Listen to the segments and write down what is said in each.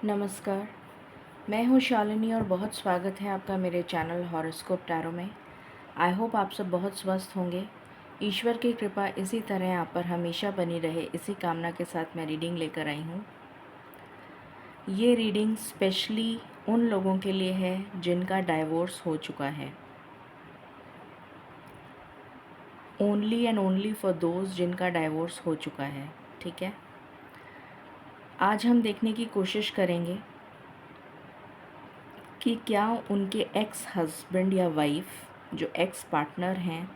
नमस्कार, मैं हूँ शालिनी और बहुत स्वागत है आपका मेरे चैनल हॉरोस्कोप टैरो में। आई होप आप सब बहुत स्वस्थ होंगे। ईश्वर की कृपा इसी तरह आप पर हमेशा बनी रहे, इसी कामना के साथ मैं रीडिंग लेकर आई हूँ। ये रीडिंग स्पेशली उन लोगों के लिए है जिनका डाइवोर्स हो चुका है। Only and only for those जिनका डाइवोर्स हो चुका है, ठीक है। आज हम देखने की कोशिश करेंगे कि क्या उनके एक्स हस्बैंड या वाइफ जो एक्स पार्टनर हैं,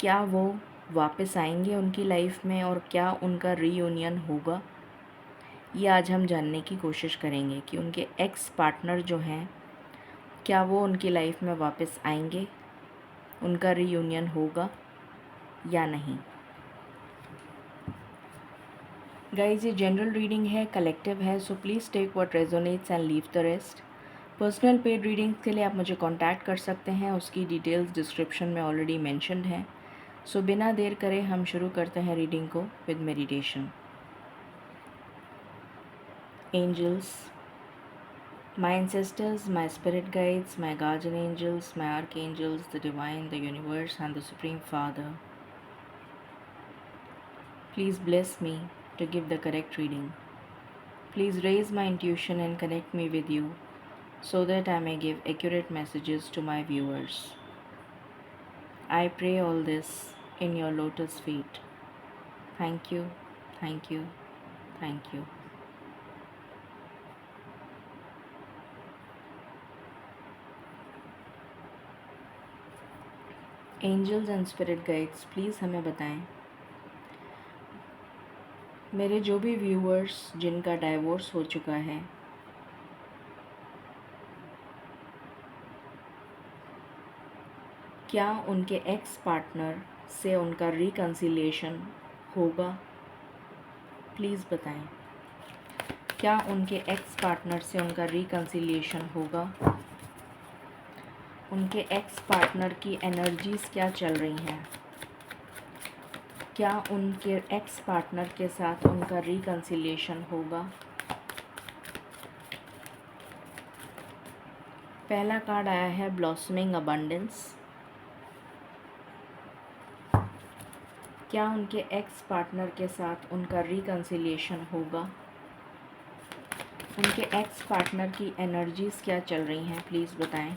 क्या वो वापस आएंगे उनकी लाइफ में और क्या उनका रीयूनियन होगा। ये आज हम जानने की कोशिश करेंगे कि उनके एक्स पार्टनर जो हैं, क्या वो उनकी लाइफ में वापस आएंगे, उनका रीयूनियन होगा या नहीं। गाइज, ये जनरल रीडिंग है, कलेक्टिव है, so please take what resonates and leave the rest. Personal paid readings के लिए आप मुझे कांटेक्ट कर सकते हैं, उसकी डिटेल्स डिस्क्रिप्शन में ऑलरेडी मेंशन्ड हैं। सो बिना देर करे हम शुरू करते हैं रीडिंग को with meditation. Angels, my ancestors, my spirit guides, my guardian angels, my archangels, the divine, the universe, and the Supreme Father, please bless me to give the correct reading. Please raise my intuition and connect me with you so that I may give accurate messages to my viewers. I pray all this in your lotus feet. Thank you, thank you, thank you. Angels and spirit guides, please हमें बताएं, मेरे जो भी viewers जिनका divorce हो चुका है, क्या उनके एक्स पार्टनर से उनका रिकन्सिलिएशन होगा। प्लीज़ बताएं, क्या उनके एक्स पार्टनर से उनका रिकन्सिलिएशन होगा। उनके एक्स पार्टनर की एनर्जीज़ क्या चल रही हैं, क्या उनके एक्स पार्टनर के साथ उनका रिकन्सिलिएशन होगा। पहला कार्ड आया है ब्लॉसमिंग अबंडेंस। क्या उनके एक्स पार्टनर के साथ उनका रिकन्सिलिएशन होगा। उनके एक्स पार्टनर की एनर्जीज़ क्या चल रही हैं, प्लीज़ बताएं।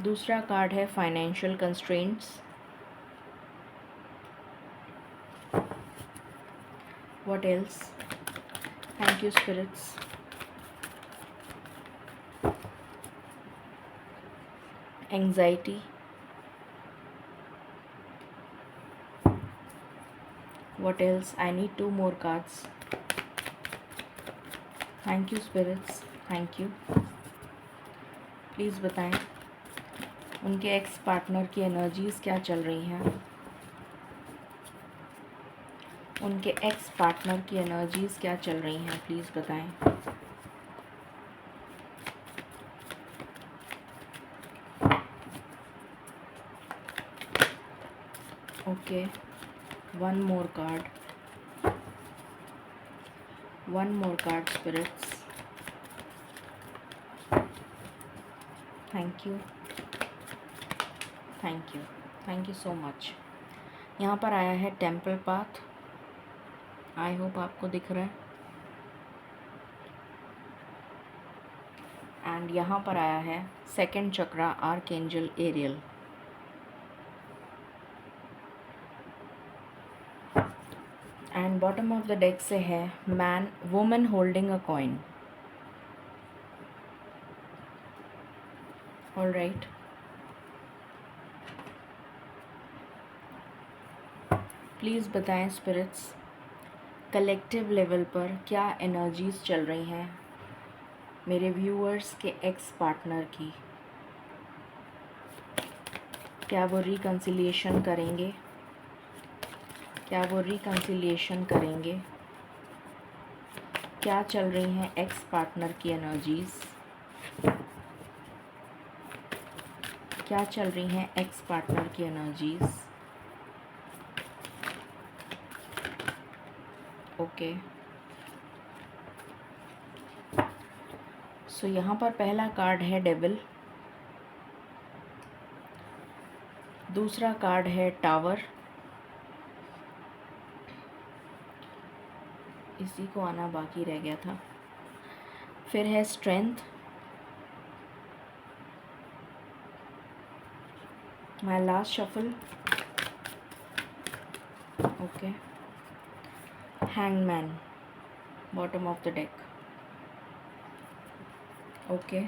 दूसरा कार्ड है financial constraints. What else. Thank you spirits. Anxiety. What else. I need 2 more cards. Thank you spirits, thank you. Please बताएं, उनके एक्स पार्टनर की एनर्जीज़ क्या चल रही हैं। उनके एक्स पार्टनर की एनर्जीज़ क्या चल रही हैं, प्लीज़ बताएं। Okay, one more card spirits. Thank you, thank you, thank you so much. यहाँ पर आया है टेम्पल पाथ। आई होप आपको दिख रहा है। एंड यहाँ पर आया है second chakra, archangel Ariel. And bottom of the deck से है man woman holding a coin. All right, please बताएं स्पिरिट्स, कलेक्टिव लेवल पर क्या एनर्जीज़ चल रही हैं मेरे व्यूअर्स के एक्स पार्टनर की। क्या वो रिकन्सिलिएशन करेंगे, क्या वो रिकन्सिलिएशन करेंगे। क्या चल रही हैं एक्स पार्टनर की एनर्जीज़, क्या चल रही हैं एक्स पार्टनर की एनर्जीज़। ओके, सो यहाँ पर पहला कार्ड है डेविल, दूसरा कार्ड है टावर, इसी को आना बाकी रह गया था, फिर है strength, my last shuffle, okay, hangman, bottom of the deck, okay.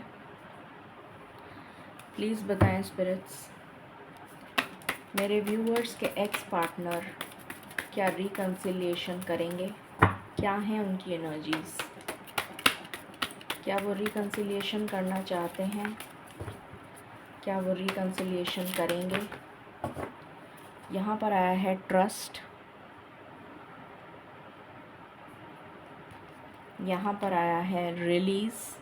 Please बताएं स्पिरिट्स, मेरे व्यूअर्स के एक्स पार्टनर क्या रिकन्सिलिएशन करेंगे? क्या हैं उनकी एनर्जीज़? क्या वो रिकन्सिलिएशन करना चाहते हैं? क्या वो रिकन्सिलिएशन करेंगे? यहाँ पर आया है ट्रस्ट, यहाँ पर आया है रिलीज़,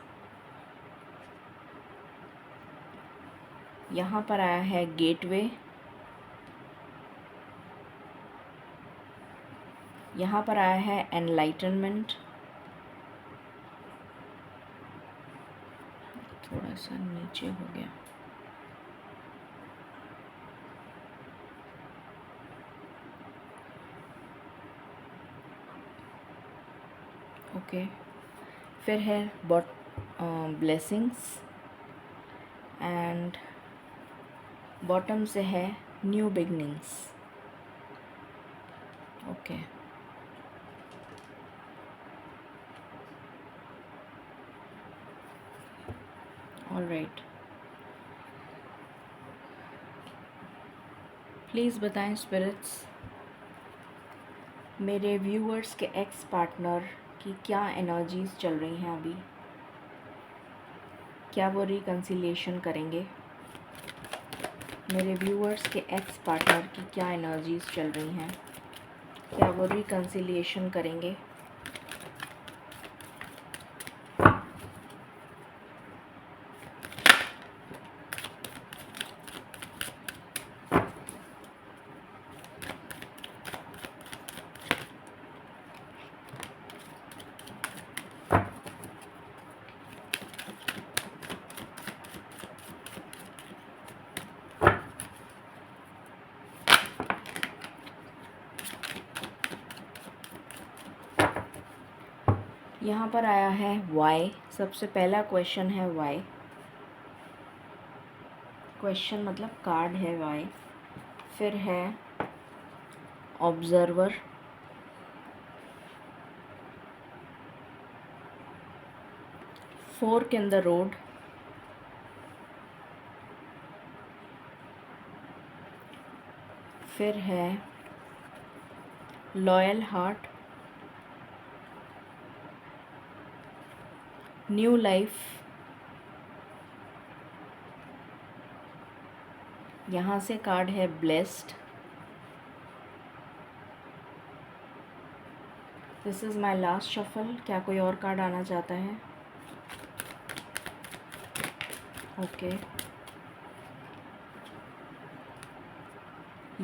यहाँ पर आया है गेटवे, यहाँ पर आया है एनलाइटनमेंट, थोड़ा सा नीचे हो गया, ओके। फिर है ब्लेसिंग्स एंड बॉटम से है new beginnings, okay. All right, please बताएं स्पिरिट्स, मेरे व्यूअर्स के एक्स पार्टनर की क्या एनर्जीज़ चल रही हैं अभी? क्या वो रिकन्सिलिएशन करेंगे? मेरे व्यूअर्स के एक्स पार्टनर की क्या एनर्जीज़ चल रही हैं? क्या वो रिकन्सिलिएशन करेंगे? यहाँ पर आया है वाई, सबसे पहला क्वेश्चन है वाई, क्वेश्चन मतलब कार्ड है वाई। फिर है observer, fork in the road, फिर है लॉयल हार्ट, न्यू लाइफ, यहाँ से कार्ड है blessed, this is my last shuffle. क्या कोई और कार्ड आना चाहता है? Okay,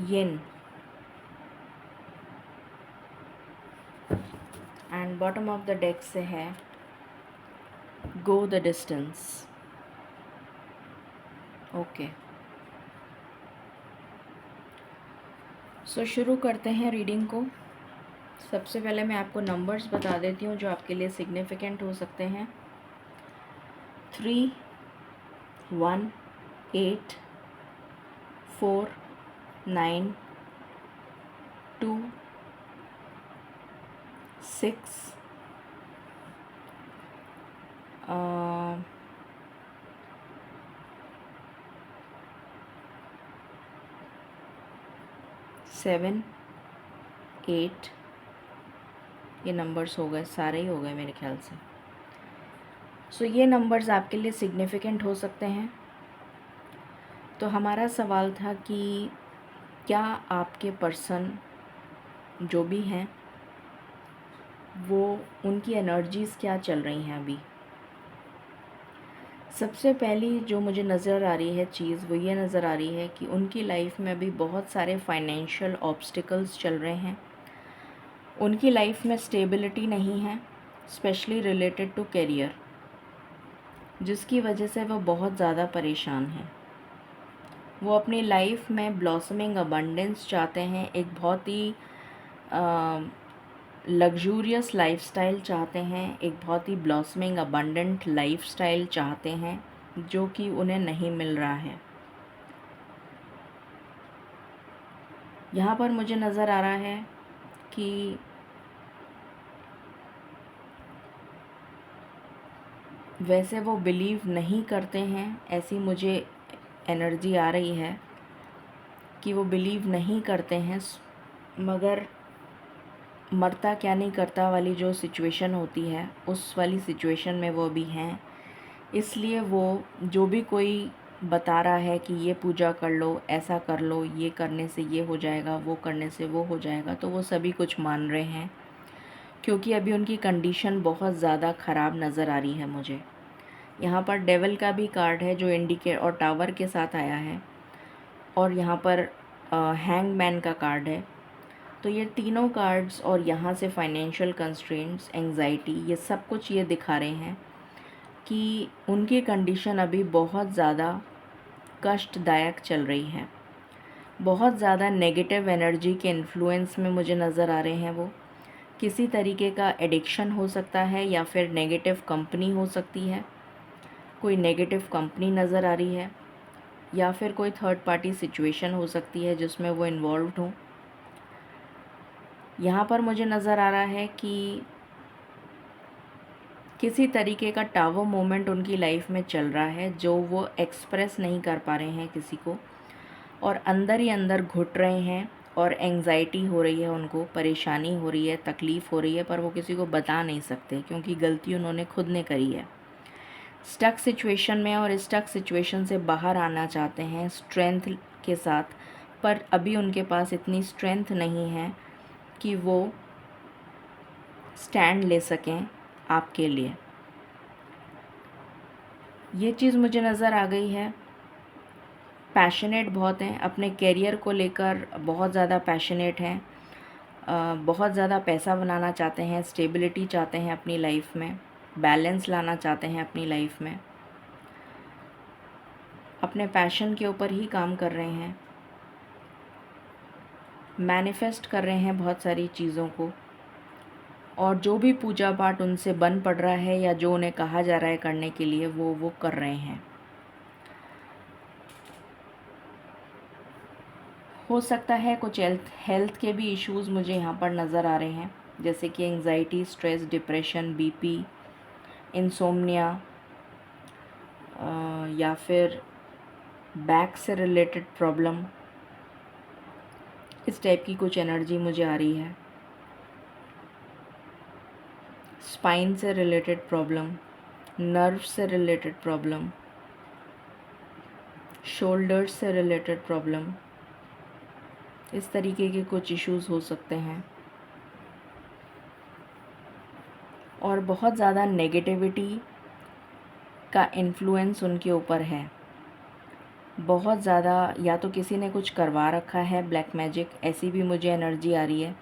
yen and bottom of the deck से है गो द डिस्टेंस, ओके। सो शुरू करते हैं रीडिंग को। सबसे पहले मैं आपको नंबर्स बता देती हूँ जो आपके लिए सिग्निफिकेंट हो सकते हैं। 3, 1, 8, 4, 9, 2, 6, 7, 8, ये नंबर्स हो गए, सारे ही हो गए मेरे ख्याल से। सो ये नंबर्स आपके लिए सिग्निफिकेंट हो सकते हैं। तो हमारा सवाल था कि क्या आपके पर्सन जो भी हैं वो उनकी एनर्जीज़ क्या चल रही हैं अभी। सबसे पहली जो मुझे नज़र आ रही है चीज़ वो ये नज़र आ रही है कि उनकी लाइफ में अभी बहुत सारे फाइनेंशियल ऑब्स्टिकल्स चल रहे हैं। उनकी लाइफ में स्टेबिलिटी नहीं है, स्पेशली रिलेटेड टू करियर। जिसकी वजह से वो बहुत ज़्यादा परेशान हैं। वो अपनी लाइफ में ब्लॉसमिंग अबंडेंस चाहते हैं, एक बहुत ही लग्जूरियस लाइफस्टाइल चाहते हैं, एक बहुत ही ब्लॉसमिंग अबंडेंट लाइफस्टाइल चाहते हैं, जो कि उन्हें नहीं मिल रहा है। यहाँ पर मुझे नज़र आ रहा है कि वैसे वो बिलीव नहीं करते हैं, ऐसी मुझे एनर्जी आ रही है कि वो बिलीव नहीं करते हैं, मगर मरता क्या नहीं करता वाली जो सिचुएशन होती है, उस वाली सिचुएशन में वो अभी हैं। इसलिए वो जो भी कोई बता रहा है कि ये पूजा कर लो, ऐसा कर लो, ये करने से ये हो जाएगा, वो करने से वो हो जाएगा, तो वो सभी कुछ मान रहे हैं, क्योंकि अभी उनकी कंडीशन बहुत ज़्यादा ख़राब नज़र आ रही है मुझे। यहाँ पर डेविल का भी कार्ड है जो इंडिकेट और टावर के साथ आया है, और यहाँ पर हैंगमैन का कार्ड है। तो ये तीनों कार्ड्स और यहाँ से फाइनेंशियल कंस्ट्रेंट्स, एंग्जाइटी, ये सब कुछ ये दिखा रहे हैं कि उनकी कंडीशन अभी बहुत ज़्यादा कष्टदायक चल रही है। बहुत ज़्यादा नेगेटिव एनर्जी के इन्फ्लुएंस में मुझे नज़र आ रहे हैं। वो किसी तरीके का एडिक्शन हो सकता है, या फिर नेगेटिव कंपनी हो सकती है, कोई नेगेटिव कंपनी नज़र आ रही है, या फिर कोई थर्ड पार्टी सिचुएशन हो सकती है जिसमें वो इन्वॉल्व्ड हो। यहाँ पर मुझे नज़र आ रहा है कि किसी तरीके का टावर मोमेंट उनकी लाइफ में चल रहा है, जो वो एक्सप्रेस नहीं कर पा रहे हैं किसी को, और अंदर ही अंदर घुट रहे हैं, और एंग्जाइटी हो रही है उनको, परेशानी हो रही है, तकलीफ़ हो रही है, पर वो किसी को बता नहीं सकते क्योंकि गलती उन्होंने खुद ने करी है। स्टक सिचुएशन में, और स्टक सिचुएशन से बाहर आना चाहते हैं स्ट्रेंथ के साथ, पर अभी उनके पास इतनी स्ट्रेंथ नहीं है कि वो स्टैंड ले सकें आपके लिए। ये चीज़ मुझे नज़र आ गई है। पैशनेट बहुत हैं, अपने करियर को लेकर बहुत ज़्यादा पैशनेट हैं, बहुत ज़्यादा पैसा बनाना चाहते हैं, स्टेबिलिटी चाहते हैं अपनी लाइफ में, बैलेंस लाना चाहते हैं अपनी लाइफ में, अपने पैशन के ऊपर ही काम कर रहे हैं, मैनिफेस्ट कर रहे हैं बहुत सारी चीज़ों को, और जो भी पूजा पाठ उनसे बन पड़ रहा है या जो उन्हें कहा जा रहा है करने के लिए, वो कर रहे हैं। हो सकता है कुछ हेल्थ के भी इश्यूज़ मुझे यहाँ पर नज़र आ रहे हैं, जैसे कि anxiety, stress, depression, BP, insomnia, या फिर बैक से रिलेटेड प्रॉब्लम, इस टाइप की कुछ एनर्जी मुझे आ रही है। स्पाइन से रिलेटेड प्रॉब्लम, नर्व से रिलेटेड प्रॉब्लम, शोल्डर्स से रिलेटेड प्रॉब्लम, इस तरीके के कुछ इश्यूज़ हो सकते हैं। और बहुत ज़्यादा नेगेटिविटी का इन्फ्लुएंस उनके ऊपर है, बहुत ज़्यादा, या तो किसी ने कुछ करवा रखा है ब्लैक मैजिक, ऐसी भी मुझे एनर्जी आ रही है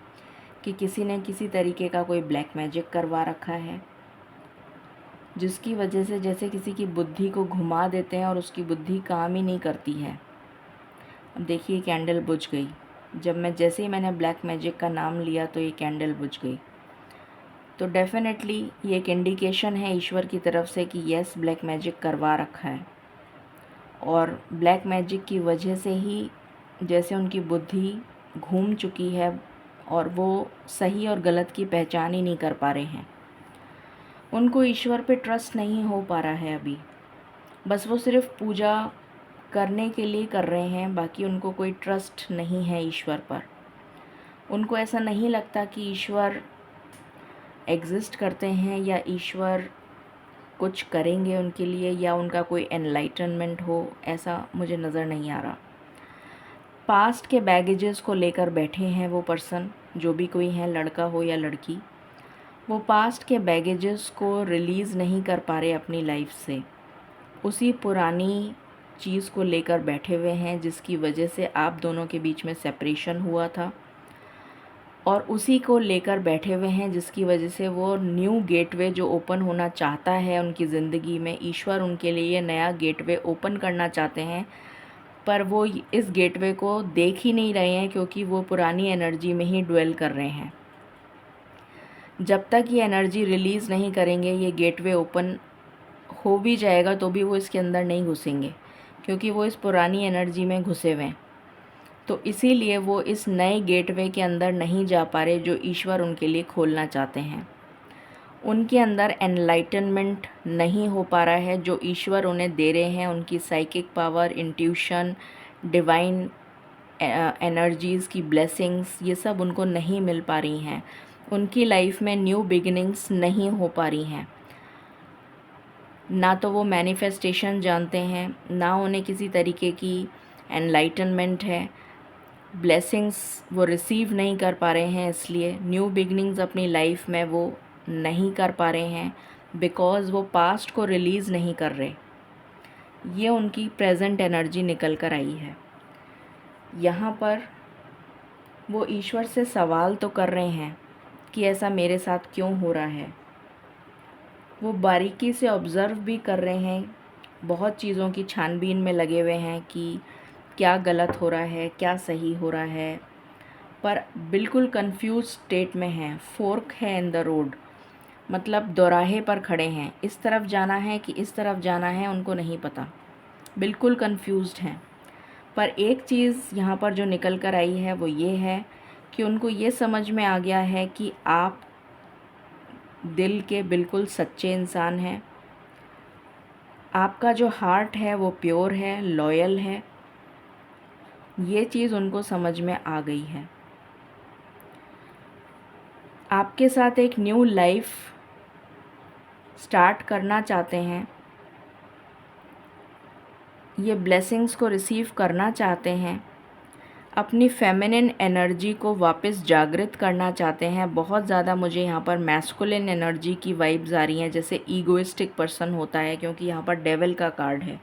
कि किसी ने किसी तरीके का कोई ब्लैक मैजिक करवा रखा है, जिसकी वजह से जैसे किसी की बुद्धि को घुमा देते हैं और उसकी बुद्धि काम ही नहीं करती है। अब देखिए कैंडल बुझ गई, जैसे ही मैंने ब्लैक मैजिक का नाम लिया तो ये कैंडल बुझ गई। तो डेफ़िनेटली ये एक इंडिकेशन है ईश्वर की तरफ से कि यस, ब्लैक मैजिक करवा रखा है, और ब्लैक मैजिक की वजह से ही जैसे उनकी बुद्धि घूम चुकी है और वो सही और गलत की पहचान ही नहीं कर पा रहे हैं। उनको ईश्वर पे ट्रस्ट नहीं हो पा रहा है अभी, बस वो सिर्फ़ पूजा करने के लिए कर रहे हैं, बाकी उनको कोई ट्रस्ट नहीं है ईश्वर पर। उनको ऐसा नहीं लगता कि ईश्वर एग्ज़िस्ट करते हैं, या ईश्वर कुछ करेंगे उनके लिए, या उनका कोई एनलाइटनमेंट हो, ऐसा मुझे नज़र नहीं आ रहा। पास्ट के बैगेजेस को लेकर बैठे हैं वो पर्सन, जो भी कोई है, लड़का हो या लड़की, वो पास्ट के बैगेजेस को रिलीज़ नहीं कर पा रहे अपनी लाइफ से, उसी पुरानी चीज़ को लेकर बैठे हुए हैं, जिसकी वजह से आप दोनों के बीच में सेपरेशन हुआ था। और उसी को लेकर बैठे हुए हैं, जिसकी वजह से वो न्यू गेटवे जो ओपन होना चाहता है उनकी ज़िंदगी में, ईश्वर उनके लिए ये नया गेटवे ओपन करना चाहते हैं, पर वो इस गेटवे को देख ही नहीं रहे हैं क्योंकि वो पुरानी एनर्जी में ही ड्वेल कर रहे हैं। जब तक ये एनर्जी रिलीज़ नहीं करेंगे, ये गेटवे ओपन हो भी जाएगा तो भी वो इसके अंदर नहीं घुसेंगे क्योंकि वो इस पुरानी एनर्जी में घुसे हुए हैं। तो इसीलिए वो इस नए गेटवे के अंदर नहीं जा पा रहे जो ईश्वर उनके लिए खोलना चाहते हैं। उनके अंदर एनलाइटनमेंट नहीं हो पा रहा है जो ईश्वर उन्हें दे रहे हैं। उनकी psychic power, intuition, divine energies की ब्लेसिंग्स, ये सब उनको नहीं मिल पा रही हैं। उनकी लाइफ में न्यू बिगिनिंग्स नहीं हो पा रही हैं। ना तो वो मैनिफेस्टेशन जानते हैं, ना उन्हें किसी तरीके की एनलाइटनमेंट है। ब्लेसिंग्स वो रिसीव नहीं कर पा रहे हैं, इसलिए न्यू बिगनिंग्स अपनी लाइफ में वो नहीं कर पा रहे हैं बिकॉज़ वो पास्ट को रिलीज़ नहीं कर रहे। ये उनकी प्रेजेंट एनर्जी निकल कर आई है। यहाँ पर वो ईश्वर से सवाल तो कर रहे हैं कि ऐसा मेरे साथ क्यों हो रहा है। वो बारीकी से ऑब्ज़र्व भी कर रहे हैं, बहुत चीज़ों की छानबीन में लगे हुए हैं कि क्या गलत हो रहा है, क्या सही हो रहा है, पर बिल्कुल कंफ्यूज स्टेट में हैं। फोर्क है इन द रोड, मतलब दोराहे पर खड़े हैं। इस तरफ जाना है कि इस तरफ जाना है उनको नहीं पता, बिल्कुल कंफ्यूज्ड हैं। पर एक चीज़ यहाँ पर जो निकल कर आई है वो ये है कि उनको ये समझ में आ गया है कि आप दिल के बिल्कुल सच्चे इंसान हैं। आपका जो हार्ट है वो प्योर है, लॉयल है। ये चीज़ उनको समझ में आ गई है। आपके साथ एक न्यू लाइफ स्टार्ट करना चाहते हैं, ये ब्लेसिंग्स को रिसीव करना चाहते हैं, अपनी फेमिनिन एनर्जी को वापस जागृत करना चाहते हैं। बहुत ज़्यादा मुझे यहाँ पर मैस्कुलिन एनर्जी की वाइब्स आ रही हैं, जैसे ईगोइस्टिक पर्सन होता है, क्योंकि यहाँ पर डेविल का कार्ड है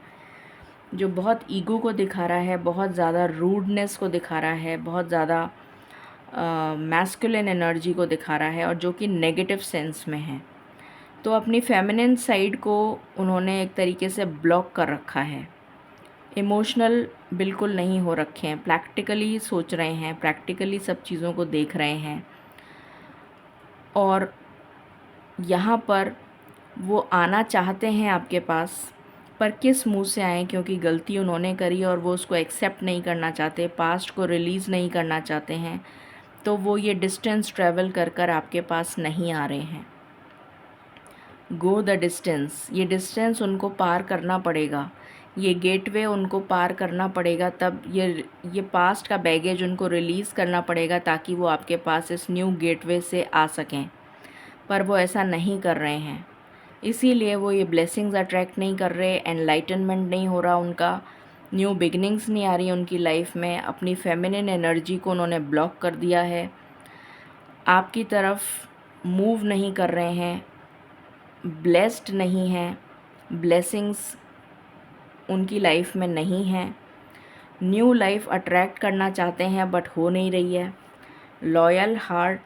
जो बहुत ईगो को दिखा रहा है, बहुत ज़्यादा रूडनेस को दिखा रहा है, बहुत ज़्यादा मैस्कुलिन एनर्जी को दिखा रहा है और जो कि नेगेटिव सेंस में है। तो अपनी फेमिनिन साइड को उन्होंने एक तरीके से ब्लॉक कर रखा है। इमोशनल बिल्कुल नहीं हो रखे हैं, प्रैक्टिकली सोच रहे हैं, प्रैक्टिकली सब चीज़ों को देख रहे हैं। और यहाँ पर वो आना चाहते हैं आपके पास, पर किस मुंह से आएँ, क्योंकि गलती उन्होंने करी और वो उसको एक्सेप्ट नहीं करना चाहते, पास्ट को रिलीज़ नहीं करना चाहते हैं। तो वो ये डिस्टेंस ट्रैवल कर कर आपके पास नहीं आ रहे हैं। गो द डिस्टेंस, ये डिस्टेंस उनको पार करना पड़ेगा, ये गेटवे उनको पार करना पड़ेगा, तब ये पास्ट का बैगेज उनको रिलीज़ करना पड़ेगा ताकि वो आपके पास इस न्यू गेटवे से आ सकें। पर वो ऐसा नहीं कर रहे हैं, इसीलिए वो ये ब्लेसिंग्स अट्रैक्ट नहीं कर रहे, एनलाइटनमेंट नहीं हो रहा उनका, न्यू बिगनिंग्स नहीं आ रही उनकी लाइफ में। अपनी फेमिनिन एनर्जी को उन्होंने ब्लॉक कर दिया है, आपकी तरफ मूव नहीं कर रहे हैं, ब्लेस्ड नहीं हैं, ब्लेसिंग्स उनकी लाइफ में नहीं हैं। न्यू लाइफ अट्रैक्ट करना चाहते हैं बट हो नहीं रही है। लॉयल हार्ट,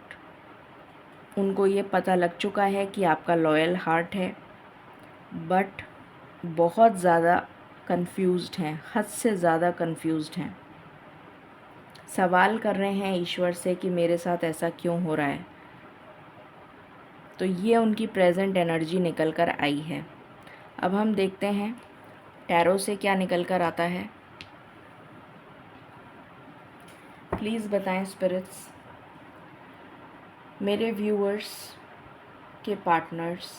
उनको ये पता लग चुका है कि आपका लॉयल हार्ट है, बट बहुत ज़्यादा कंफ्यूज्ड हैं, हद से ज़्यादा कंफ्यूज्ड हैं। सवाल कर रहे हैं ईश्वर से कि मेरे साथ ऐसा क्यों हो रहा है। तो ये उनकी प्रेजेंट एनर्जी निकल कर आई है। अब हम देखते हैं टैरो से क्या निकल कर आता है। प्लीज़ बताएं स्पिरिट्स, मेरे व्यूअर्स के पार्टनर्स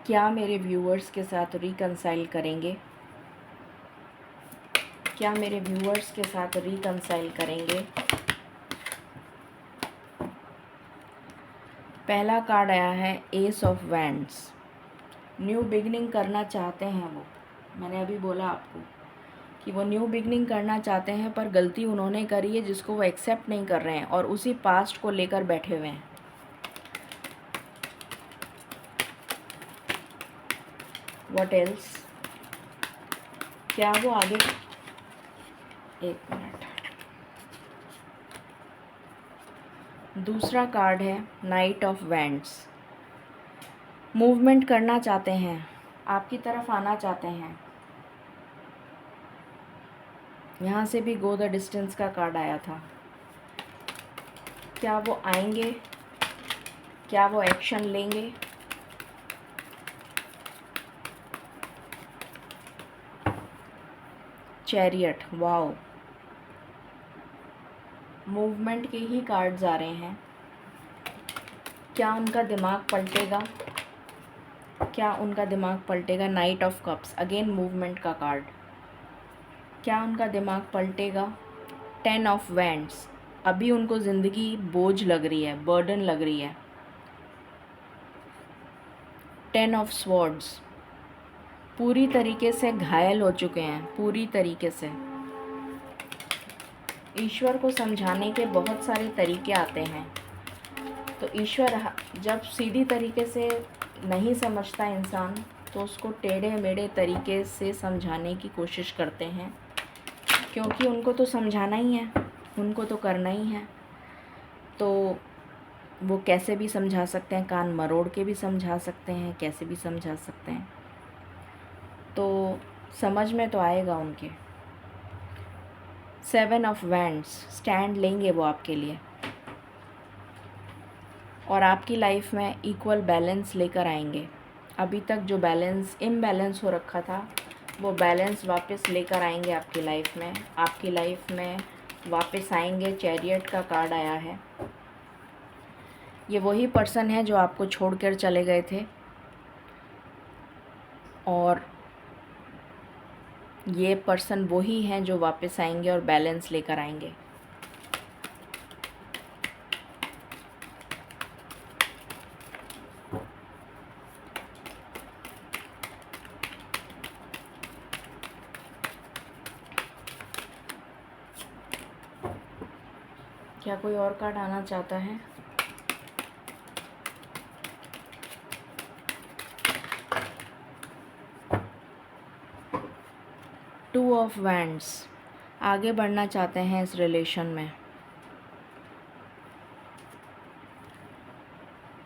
क्या मेरे व्यूअर्स के साथ रिकंसाइल करेंगे, क्या मेरे व्यूअर्स के साथ रिकंसाइल करेंगे। पहला कार्ड आया है S of wands. New beginning करना चाहते हैं वो, मैंने अभी बोला आपको कि वो न्यू बिगनिंग करना चाहते हैं, पर गलती उन्होंने करी है जिसको वो एक्सेप्ट नहीं कर रहे हैं और उसी पास्ट को लेकर बैठे हुए हैं। व्हाट एल्स, क्या वो आगे एक मिनट। दूसरा कार्ड है नाइट ऑफ वैंड्स। मूवमेंट करना चाहते हैं, आपकी तरफ आना चाहते हैं। यहाँ से भी गो द डिस्टेंस का कार्ड आया था। क्या वो आएंगे? क्या वो एक्शन लेंगे? चैरियट, वाओ, मूवमेंट के ही कार्ड्स आ रहे हैं। क्या उनका दिमाग पलटेगा? क्या उनका दिमाग पलटेगा? Knight of Cups, again movement का कार्ड। क्या उनका दिमाग पलटेगा? 10 ऑफ वैंड्स, अभी उनको ज़िंदगी बोझ लग रही है, बर्डन लग रही है। 10 ऑफ स्वॉर्ड्स, पूरी तरीके से घायल हो चुके हैं, पूरी तरीके से। ईश्वर को समझाने के बहुत सारे तरीके आते हैं, तो ईश्वर जब सीधी तरीके से नहीं समझता इंसान, तो उसको टेढ़े मेढ़े तरीके से समझाने की कोशिश करते हैं, क्योंकि उनको तो समझाना ही है, उनको तो करना ही है। तो वो कैसे भी समझा सकते हैं, कान मरोड़ के भी समझा सकते हैं, कैसे भी समझा सकते हैं, तो समझ में तो आएगा उनके। 7 ऑफ वैंड्स, स्टैंड लेंगे वो आपके लिए, और आपकी लाइफ में इक्वल बैलेंस लेकर आएंगे। अभी तक जो बैलेंस इम्बैलेंस हो रखा था, वो बैलेंस वापस लेकर आएंगे आपकी लाइफ में। आपकी लाइफ में वापस आएंगे। चैरियट का कार्ड आया है। ये वही पर्सन है जो आपको छोड़कर चले गए थे, और ये पर्सन वही हैं जो वापस आएंगे और बैलेंस लेकर आएंगे। क्या कोई और कार्ड आना चाहता है? टू ऑफ वैंड्स, आगे बढ़ना चाहते हैं इस रिलेशन में।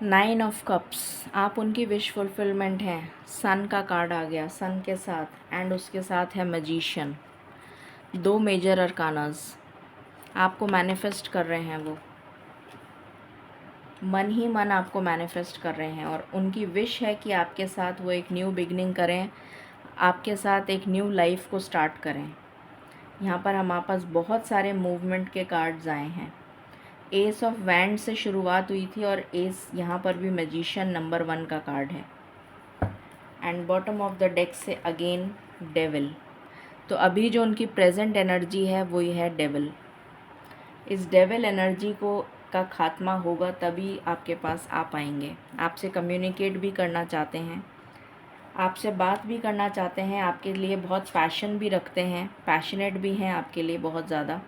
9 ऑफ कप्स, आप उनकी विश फुलफिलमेंट हैं। सन का कार्ड आ गया, सन के साथ, एंड उसके साथ है मैजिशियन। 2 मेजर अरकानास आपको मैनिफेस्ट कर रहे हैं। वो मन ही मन आपको मैनिफेस्ट कर रहे हैं, और उनकी विश है कि आपके साथ वो एक न्यू बिगनिंग करें, आपके साथ एक न्यू लाइफ को स्टार्ट करें। यहाँ पर हमारे पास बहुत सारे मूवमेंट के कार्ड्स आए हैं। एस ऑफ वैंड से शुरुआत हुई थी, और एस यहाँ पर भी मैजिशियन नंबर 1 का कार्ड है। And bottom of the deck से अगेन डेविल। तो अभी जो उनकी प्रेजेंट एनर्जी है वो ये है डेविल। इस डेविल एनर्जी को का खात्मा होगा, तभी आपके पास आ पाएंगे। आपसे कम्युनिकेट भी करना चाहते हैं, आपसे बात भी करना चाहते हैं, आपके लिए बहुत पैशन भी रखते हैं, पैशनेट भी हैं आपके लिए बहुत ज़्यादा,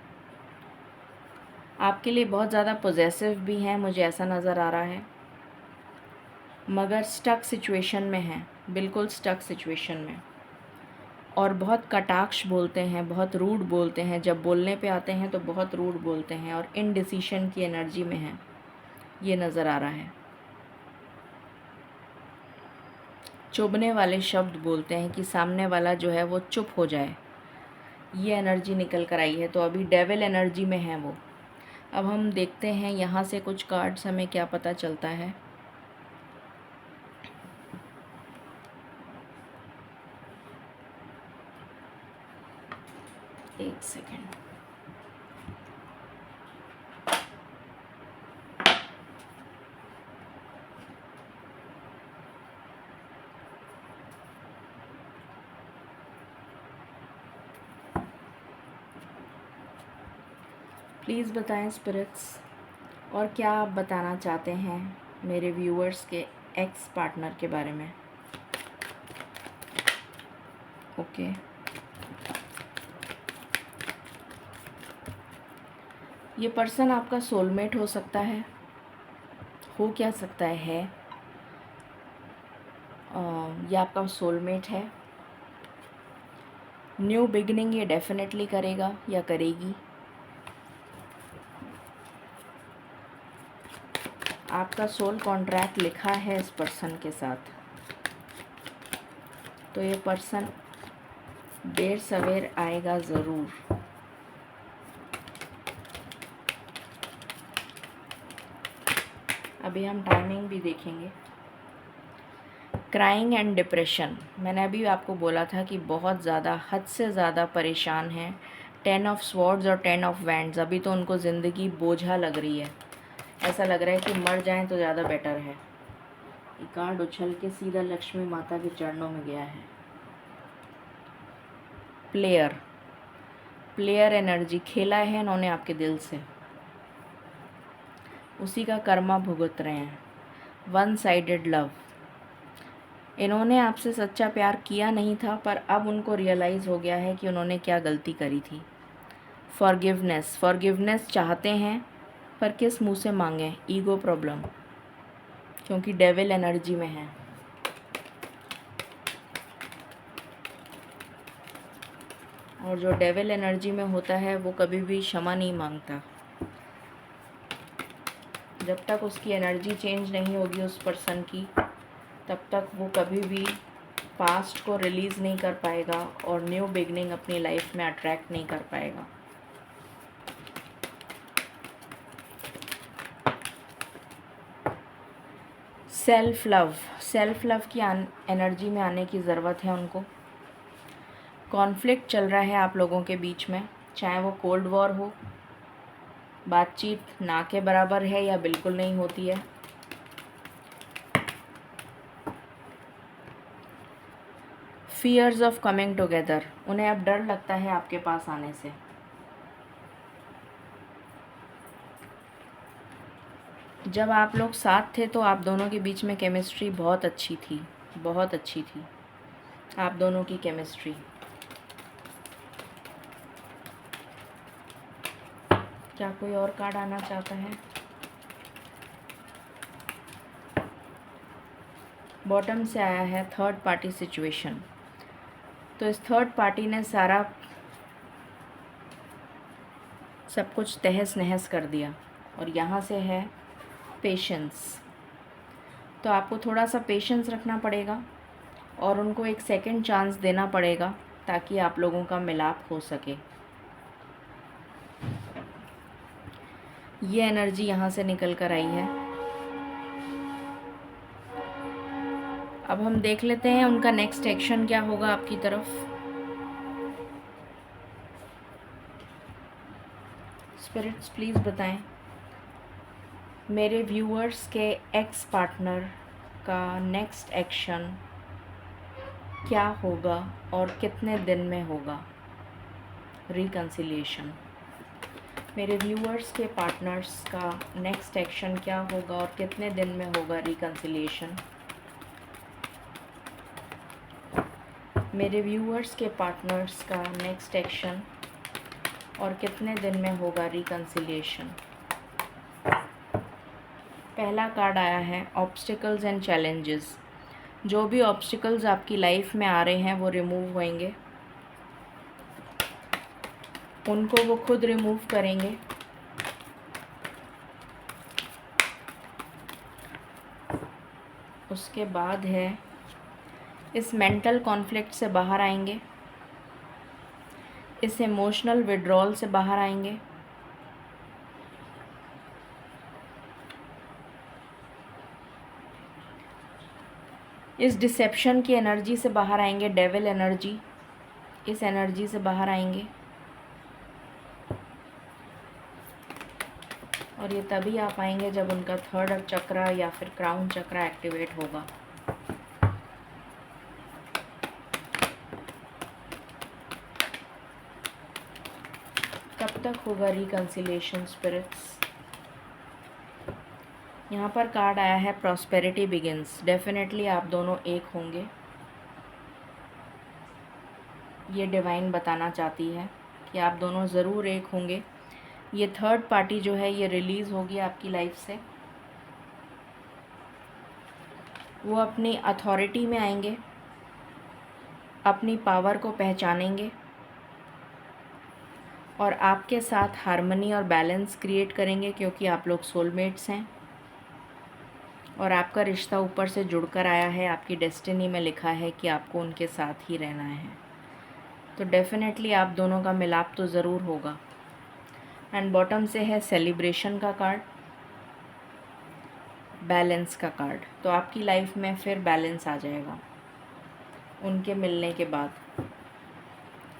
आपके लिए बहुत ज़्यादा पॉजेसिव भी हैं, मुझे ऐसा नज़र आ रहा है। मगर स्टक सिचुएशन में हैं, बिल्कुल स्टक सिचुएशन में, और बहुत कटाक्ष बोलते हैं, बहुत रूड बोलते हैं। जब बोलने पे आते हैं तो बहुत रूड बोलते हैं, और इनडिसीशन की एनर्जी में हैं, ये नज़र आ रहा है। चुभने वाले शब्द बोलते हैं कि सामने वाला जो है वो चुप हो जाए, ये एनर्जी निकल कर आई है। तो अभी डेविल एनर्जी में है वो। अब हम देखते हैं यहाँ से कुछ कार्ड्स हमें क्या पता चलता है। एक सेकेंड। प्लीज़ बताएं स्पिरिट्स, और क्या आप बताना चाहते हैं मेरे व्यूअर्स के एक्स पार्टनर के बारे में। ओके, ये पर्सन आपका सोलमेट हो सकता है, हो क्या सकता है, ये आपका सोलमेट है। न्यू बिगिनिंग ये डेफिनेटली करेगा या करेगी। आपका सोल कॉन्ट्रैक्ट लिखा है इस पर्सन के साथ, तो ये पर्सन देर सवेर आएगा ज़रूर। अभी हम टाइमिंग भी देखेंगे। क्राइंग एंड डिप्रेशन, मैंने अभी आपको बोला था कि बहुत ज़्यादा, हद से ज़्यादा परेशान हैं। 10 ऑफ स्वॉर्ड्स और 10 ऑफ वैंड्स, अभी तो उनको ज़िंदगी बोझा लग रही है, ऐसा लग रहा है कि मर जाएं तो ज़्यादा बेटर है। ये कार्ड उछल के सीधा लक्ष्मी माता के चरणों में गया है। प्लेयर एनर्जी खेला है इन्होंने आपके दिल से, उसी का कर्मा भुगत रहे हैं। वन साइडेड लव, इन्होंने आपसे सच्चा प्यार किया नहीं था, पर अब उनको रियलाइज़ हो गया है कि उन्होंने क्या गलती करी थी। फॉरगिवनेस चाहते हैं, पर किस मुंह से मांगें, ईगो प्रॉब्लम, क्योंकि डेविल एनर्जी में है। और जो डेविल एनर्जी में होता है वो कभी भी क्षमा नहीं मांगता। जब तक उसकी एनर्जी चेंज नहीं होगी उस पर्सन की, तब तक वो कभी भी पास्ट को रिलीज़ नहीं कर पाएगा और न्यू बिगनिंग अपनी लाइफ में अट्रैक्ट नहीं कर पाएगा। सेल्फ लव की एनर्जी में आने की ज़रूरत है उनको। कॉन्फ्लिक्ट चल रहा है आप लोगों के बीच में, चाहे वो कोल्ड वॉर हो, बातचीत ना के बराबर है या बिल्कुल नहीं होती है। फियर्स ऑफ कमिंग टुगेदर, उन्हें अब डर लगता है आपके पास आने से। जब आप लोग साथ थे तो आप दोनों के बीच में केमिस्ट्री बहुत अच्छी थी, बहुत अच्छी थी आप दोनों की केमिस्ट्री। क्या कोई और कार्ड आना चाहता है? बॉटम से आया है थर्ड पार्टी सिचुएशन। तो इस थर्ड पार्टी ने सारा सब कुछ तहस नहस कर दिया। और यहाँ से है पेशेंस, तो आपको थोड़ा सा पेशेंस रखना पड़ेगा और उनको एक सेकंड चांस देना पड़ेगा ताकि आप लोगों का मिलाप हो सके। ये एनर्जी यहाँ से निकल कर आई है। अब हम देख लेते हैं उनका नेक्स्ट एक्शन क्या होगा आपकी तरफ। स्पिरिट्स प्लीज़ बताएं मेरे व्यूअर्स के एक्स पार्टनर का नेक्स्ट एक्शन क्या होगा और कितने दिन में होगा रिकन्सिलिएशन। मेरे व्यूअर्स के पार्टनर्स का नेक्स्ट एक्शन क्या होगा और कितने दिन में होगा रिकन्सिलिएशन। मेरे व्यूअर्स के पार्टनर्स का नेक्स्ट एक्शन और कितने दिन में होगा रिकन्सिलिएशन। पहला कार्ड आया है ऑब्स्टिकल्स एंड चैलेंजेस। जो भी ऑब्स्टिकल्स आपकी लाइफ में आ रहे हैं वो रिमूव होंगे, उनको वो खुद रिमूव करेंगे। उसके बाद है इस मेंटल कॉन्फ्लिक्ट से बाहर आएंगे, इस इमोशनल विड्रॉल से बाहर आएंगे। इस डिसेप्शन की एनर्जी से बाहर आएंगे, डेविल एनर्जी, इस एनर्जी से बाहर आएंगे। और ये तभी आ पाएंगे जब उनका थर्ड चक्र या फिर क्राउन चक्र एक्टिवेट होगा। कब तक होगा रिकन्सिलिएशन स्पिरिट्स। यहाँ पर कार्ड आया है प्रॉस्पेरिटी बिगिंस। डेफिनेटली आप दोनों एक होंगे, ये डिवाइन बताना चाहती है कि आप दोनों ज़रूर एक होंगे। ये थर्ड पार्टी जो है ये रिलीज़ होगी आपकी लाइफ से। वो अपनी अथॉरिटी में आएंगे, अपनी पावर को पहचानेंगे और आपके साथ हार्मनी और बैलेंस क्रिएट करेंगे, क्योंकि आप लोग सोलमेट्स हैं और आपका रिश्ता ऊपर से जुड़कर आया है। आपकी डेस्टिनी में लिखा है कि आपको उनके साथ ही रहना है, तो डेफिनेटली आप दोनों का मिलाप तो ज़रूर होगा। एंड बॉटम से है सेलिब्रेशन का कार्ड, बैलेंस का कार्ड। तो आपकी लाइफ में फिर बैलेंस आ जाएगा उनके मिलने के बाद।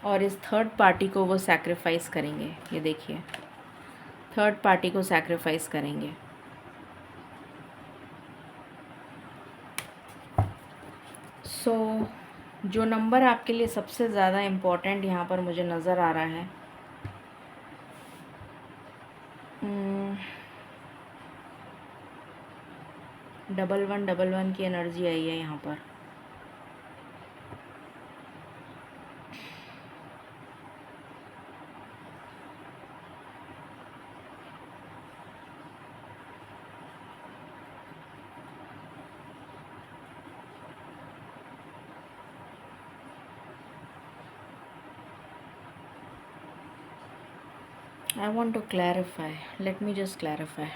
और इस थर्ड पार्टी को वो सैक्रिफाइस करेंगे, ये देखिए, थर्ड पार्टी को सैक्रिफाइस करेंगे। सो जो नंबर आपके लिए सबसे ज़्यादा इम्पोर्टेंट यहाँ पर मुझे नज़र आ रहा है, 1111 की एनर्जी आई है यहाँ पर। I want to clarify. Let me just clarify.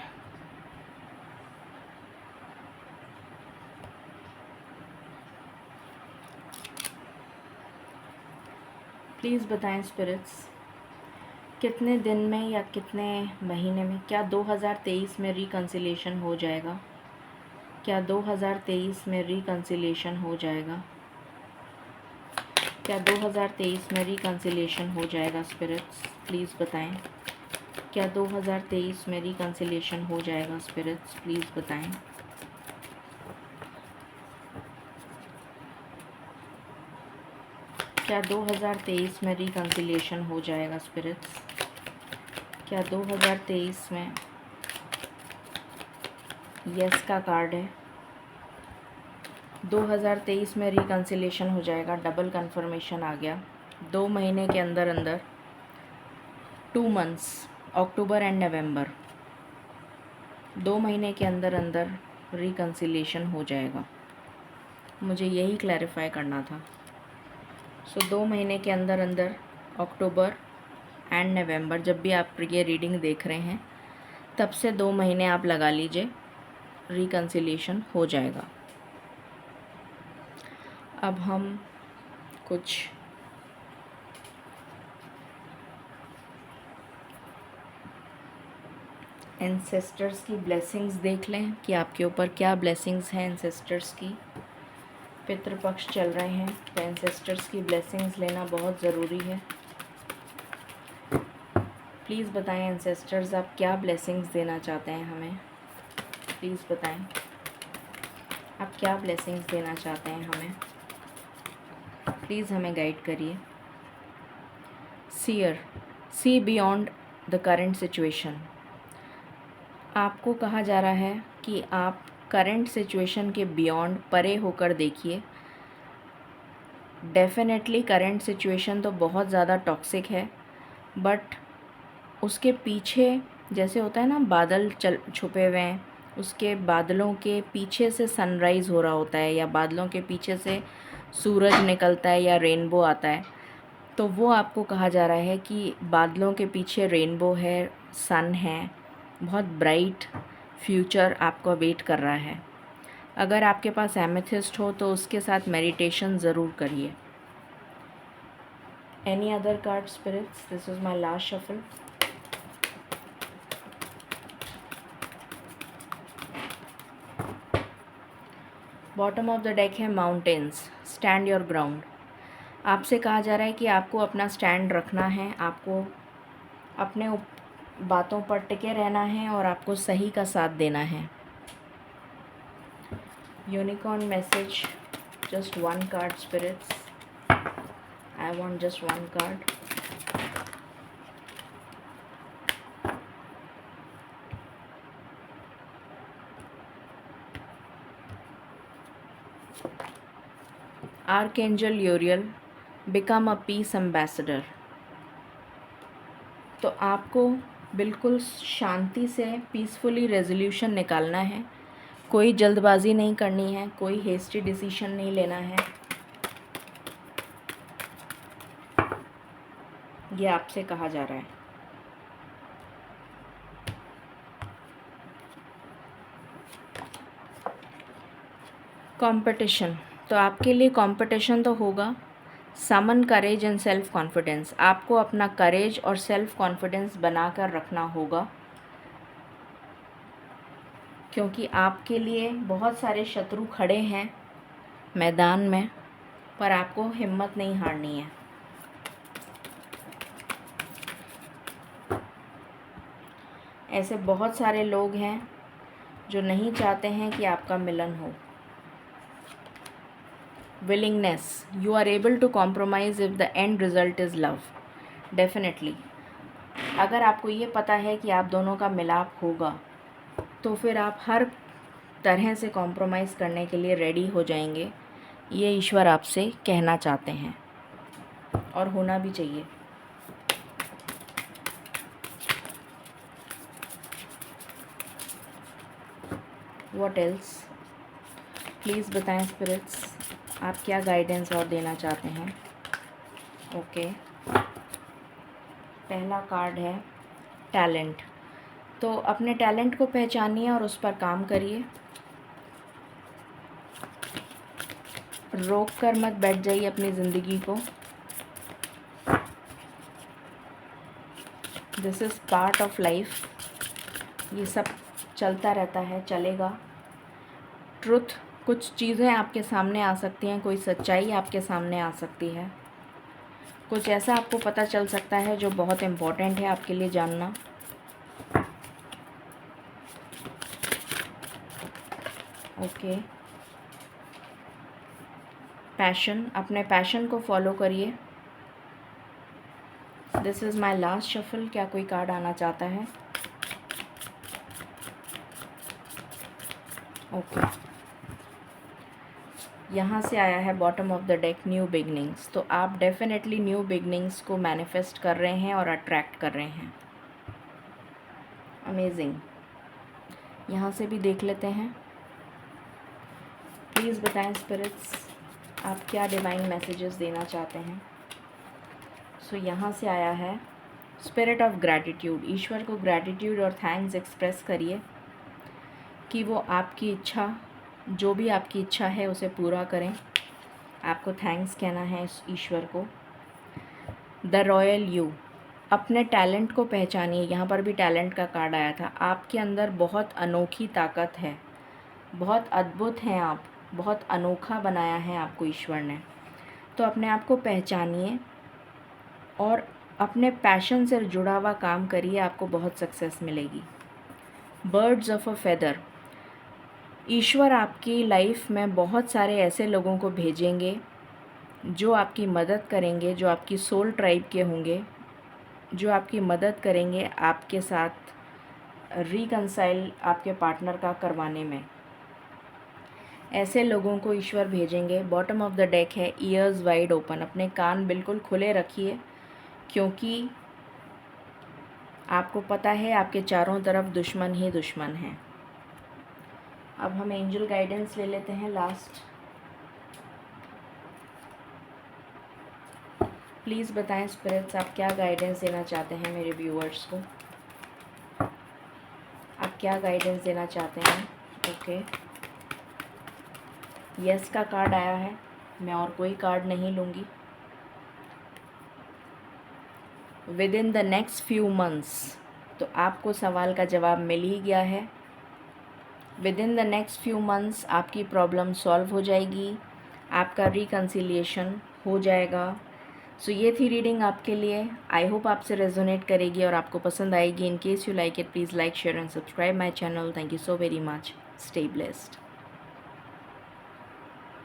Please बताएं स्पिरिट्स, कितने दिन में या कितने महीने में, क्या 2023 में रिकन्सिलिएशन हो जाएगा? क्या 2023 में रिकन्सिलिएशन हो जाएगा? क्या 2023 में रिकन्सिलिएशन हो जाएगा स्पिरिट्स? प्लीज़ बताएं। क्या 2023 में रिकन्सिलिएशन हो जाएगा स्पिरिट्स? प्लीज़ बताएं। क्या 2023 में रिकन्सिलिएशन हो जाएगा स्पिरिट्स? क्या 2023 में, यस का कार्ड है, 2023 में रिकन्सिलिएशन हो जाएगा। डबल कंफर्मेशन आ गया। 2 महीने के अंदर अंदर, 2 मंथ्स, अक्टूबर एंड नवंबर, 2 महीने के अंदर अंदर रिकन्सिलिएशन हो जाएगा। मुझे यही क्लैरिफाई करना था। सो 2 महीने के अंदर अंदर, अक्टूबर एंड नवंबर, जब भी आप ये रीडिंग देख रहे हैं तब से 2 महीने आप लगा लीजिए, रिकन्सिलिएशन हो जाएगा। अब हम कुछ एंसेस्टर्स की ब्लेसिंग्स देख लें कि आपके ऊपर क्या ब्लेसिंग्स हैं एंसेस्टर्स की। पितृपक्ष चल रहे हैं तो एंसेस्टर्स की ब्लेसिंग्स लेना बहुत ज़रूरी है। प्लीज़ बताएं एंसेस्टर्स, आप क्या ब्लेसिंग्स देना चाहते हैं हमें? प्लीज़ बताएं, आप क्या ब्लेसिंग्स देना चाहते हैं हमें? प्लीज़ हमें गाइड करिए। Seer, see beyond the current situation. आपको कहा जा रहा है कि आप करंट सिचुएशन के बियॉन्ड, परे होकर देखिए। डेफिनेटली करंट सिचुएशन तो बहुत ज़्यादा टॉक्सिक है, बट उसके पीछे, जैसे होता है ना बादल छुपे हुए हैं, उसके बादलों के पीछे से सनराइज़ हो रहा होता है, या बादलों के पीछे से सूरज निकलता है या रेनबो आता है। तो वो आपको कहा जा रहा है कि बादलों के पीछे रेनबो है, सन है, बहुत ब्राइट फ्यूचर आपको वेट कर रहा है। अगर आपके पास एमेथिस्ट हो तो उसके साथ मेडिटेशन ज़रूर करिए। Any other card spirits? This is my last shuffle. Bottom of the deck है माउंटेन्स, स्टैंड योर ग्राउंड। आपसे कहा जा रहा है कि आपको अपना स्टैंड रखना है, आपको अपने बातों पर टिके रहना है और आपको सही का साथ देना है। Unicorn message, just 1 card spirits, I want just 1 card. Archangel Uriel, become a peace ambassador. तो आपको बिल्कुल शांति से पीसफुली रेजोल्यूशन निकालना है। कोई जल्दबाजी नहीं करनी है, कोई हेस्टी डिसीजन नहीं लेना है। ये आपसे कहा जा रहा है। कंपटीशन, तो आपके लिए कंपटीशन तो होगा। समन करेज एंड सेल्फ कॉन्फिडेंस, आपको अपना करेज और सेल्फ कॉन्फिडेंस बनाकर रखना होगा, क्योंकि आपके लिए बहुत सारे शत्रु खड़े हैं मैदान में, पर आपको हिम्मत नहीं हारनी है। ऐसे बहुत सारे लोग हैं जो नहीं चाहते हैं कि आपका मिलन हो। Willingness, you are able to compromise if the end result is love. Definitely अगर आपको ये पता है कि आप दोनों का मिलाप होगा, तो फिर आप हर तरह से कॉम्प्रोमाइज़ करने के लिए रेडी हो जाएंगे। ये ईश्वर आपसे कहना चाहते हैं, और होना भी चाहिए। व्हाट एल्स, प्लीज़ बताएं स्पिरिट्स, आप क्या गाइडेंस और देना चाहते हैं। ओके, पहला कार्ड है टैलेंट। तो अपने टैलेंट को पहचानिए और उस पर काम करिए। रोक कर मत बैठ जाइए अपनी ज़िंदगी को। This is part of life, ये सब चलता रहता है, चलेगा। ट्रुथ, कुछ चीज़ें आपके सामने आ सकती हैं, कोई सच्चाई आपके सामने आ सकती है, कुछ ऐसा आपको पता चल सकता है जो बहुत इम्पोर्टेंट है आपके लिए जानना। ओके, पैशन, अपने पैशन को फॉलो करिए। This is my last shuffle, क्या कोई कार्ड आना चाहता है। ओके, यहाँ से आया है bottom of the deck, new beginnings. तो आप डेफिनेटली न्यू बिगनिंग्स को मैनिफेस्ट कर रहे हैं और अट्रैक्ट कर रहे हैं। अमेजिंग, यहाँ से भी देख लेते हैं। प्लीज़ बताएं स्पिरिट्स, आप क्या डिवाइन मैसेजेस देना चाहते हैं। सो यहाँ से आया है स्पिरिट ऑफ ग्रैटिट्यूड। ईश्वर को ग्रैटिट्यूड और थैंक्स एक्सप्रेस करिए कि वो आपकी इच्छा, जो भी आपकी इच्छा है उसे पूरा करें। आपको थैंक्स कहना है इस ईश्वर को। द रॉयल यू, अपने टैलेंट को पहचानिए। यहाँ पर भी टैलेंट का कार्ड आया था। आपके अंदर बहुत अनोखी ताकत है, बहुत अद्भुत हैं आप, बहुत अनोखा बनाया है आपको ईश्वर ने। तो अपने आप को पहचानिए और अपने पैशन से जुड़ा हुआ काम करिए, आपको बहुत सक्सेस मिलेगी। बर्ड्स ऑफ अ फेदर, ईश्वर आपकी लाइफ में बहुत सारे ऐसे लोगों को भेजेंगे जो आपकी मदद करेंगे, जो आपकी सोल ट्राइब के होंगे, जो आपकी मदद करेंगे आपके साथ रिकंसाइल आपके पार्टनर का करवाने में। ऐसे लोगों को ईश्वर भेजेंगे। बॉटम ऑफ द डेक है ईयर्स वाइड ओपन, अपने कान बिल्कुल खुले रखिए, क्योंकि आपको पता है आपके चारों तरफ दुश्मन ही दुश्मन हैं। अब हम एंजल गाइडेंस ले लेते हैं लास्ट। प्लीज़ बताएं स्पिरिट्स, आप क्या गाइडेंस देना चाहते हैं मेरे व्यूअर्स को। आप क्या गाइडेंस देना चाहते हैं। ओके, यस का कार्ड आया है, मैं और कोई कार्ड नहीं लूँगी। With in the next few months, तो आपको सवाल का जवाब मिल ही गया है। With in the next few months आपकी प्रॉब्लम सॉल्व हो जाएगी, आपका रिकन्सिलिएशन हो जाएगा। सो ये थी रीडिंग आपके लिए। आई होप आपसे रेजोनेट करेगी और आपको पसंद आएगी। In case you like it, please like, share and subscribe my channel. Thank you so very much. Stay blessed.